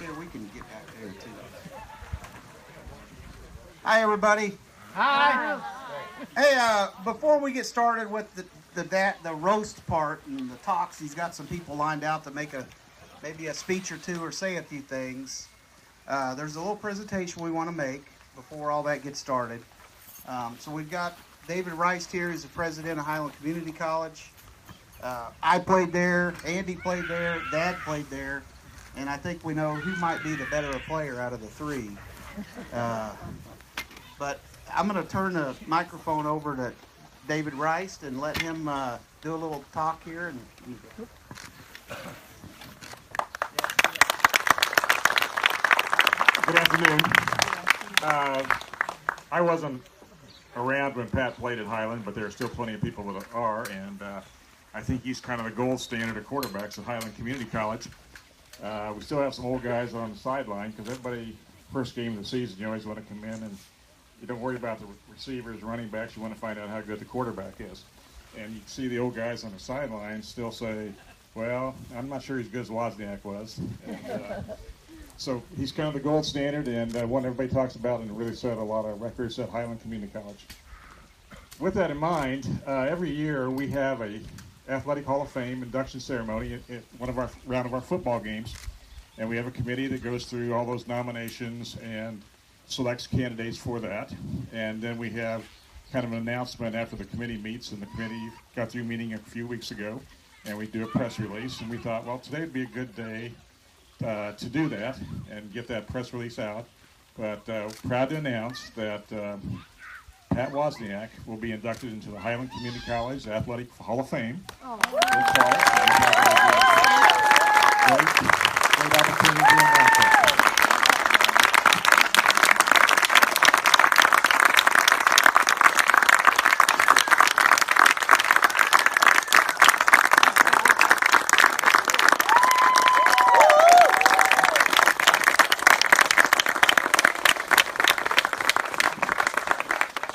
Here, we can get back there too. Hi, everybody. Hi. Hey, before we get started with the roast part and the talks, he's got some people lined out to make maybe a speech or two or say a few things. There's a little presentation we want to make before all that gets started. So we've got David Reist here. He's the president of Highland Community College. I played there. Andy played there. Dad played there. And I think we know who might be the better player out of the three. But I'm going to turn the microphone over to David Reist and let him do a little talk here. Good afternoon. I wasn't around when Pat played at Highland, but there are still plenty of people that are, and I think he's kind of the gold standard of quarterbacks at Highland Community College. We still have some old guys on the sideline because everybody, first game of the season, you always want to come in and you don't worry about the receivers, running backs. You want to find out how good the quarterback is. And you can see the old guys on the sideline still say, well, I'm not sure he's as good as Wozniak was. And, so he's kind of the gold standard and one everybody talks about and really set a lot of records at Highland Community College. With that in mind, every year we have a Athletic Hall of Fame induction ceremony at one of our round of our football games, and we have a committee that goes through all those nominations and selects candidates for that. And then we have kind of an announcement after the committee meets, and the committee got through meeting a few weeks ago, and we do a press release. And we thought, well, today would be a good day to do that and get that press release out. But proud to announce that Pat Wozniak will be inducted into the Highland Community College Athletic Hall of Fame. Oh. Great opportunity to announce that.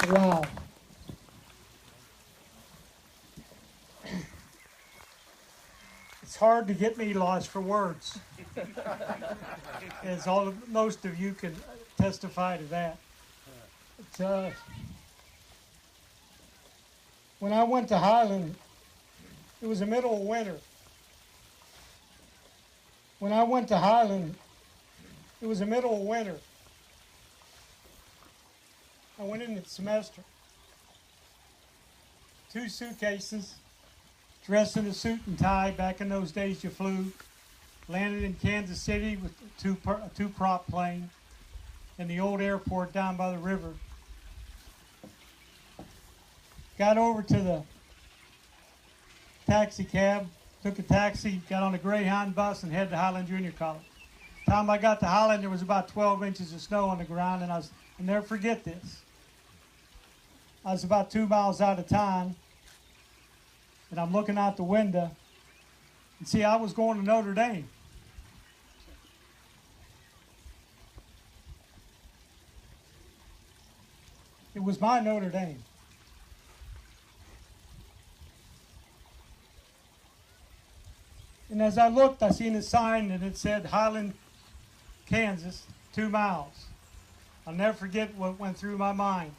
Wow. It's hard to get me lost for words. As most of you can testify to that. When I went to Highland, it was the middle of winter. When I went to Highland, it was the middle of winter. I went in the semester. 2 suitcases, dressed in a suit and tie. Back in those days, you flew. Landed in Kansas City with a two-prop plane in the old airport down by the river. Got over to the taxi cab, took a taxi, got on a Greyhound bus, and headed to Highland Junior College. The time I got to Highland, there was about 12 inches of snow on the ground, and I'll never forget this. I was about 2 miles out of town, and I'm looking out the window, and see, I was going to Notre Dame. It was my Notre Dame. And as I looked, I seen a sign and it said Highland, Kansas, 2 miles. I'll never forget what went through my mind.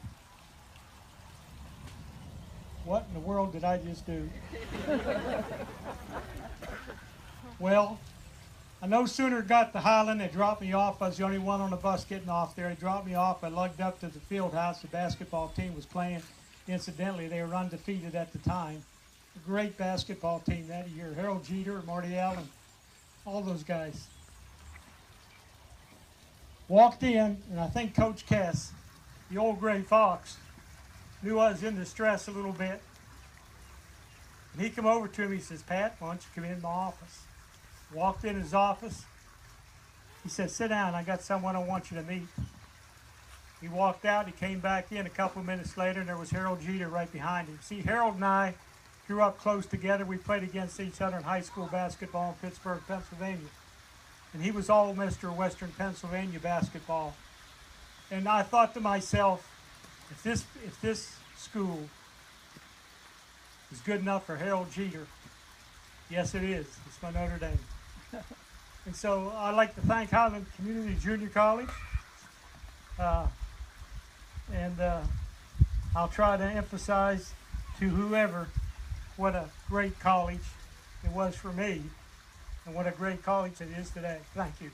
What in the world did I just do? Well, I no sooner got to Highland, they dropped me off. I was the only one on the bus getting off there. They dropped me off. I lugged up to the field house. The basketball team was playing. Incidentally, they were undefeated at the time. A great basketball team that year. Harold Jeter, Marty Allen, all those guys. Walked in, and I think Coach Kess, the old gray fox, knew I was in distress a little bit. And he come over to me, he says, Pat, why don't you come in my office? Walked in his office. He said, sit down, I got someone I want you to meet. He walked out, he came back in a couple of minutes later, and there was Harold Jeter right behind him. See, Harold and I grew up close together. We played against each other in high school basketball in Pittsburgh, Pennsylvania. And he was all Mr. Western Pennsylvania basketball. And I thought to myself, if this school is good enough for Harold Jeter, yes it is. It's my Notre Dame. And so I'd like to thank Highland Community Junior College. I'll try to emphasize to whoever what a great college it was for me and what a great college it is today. Thank you.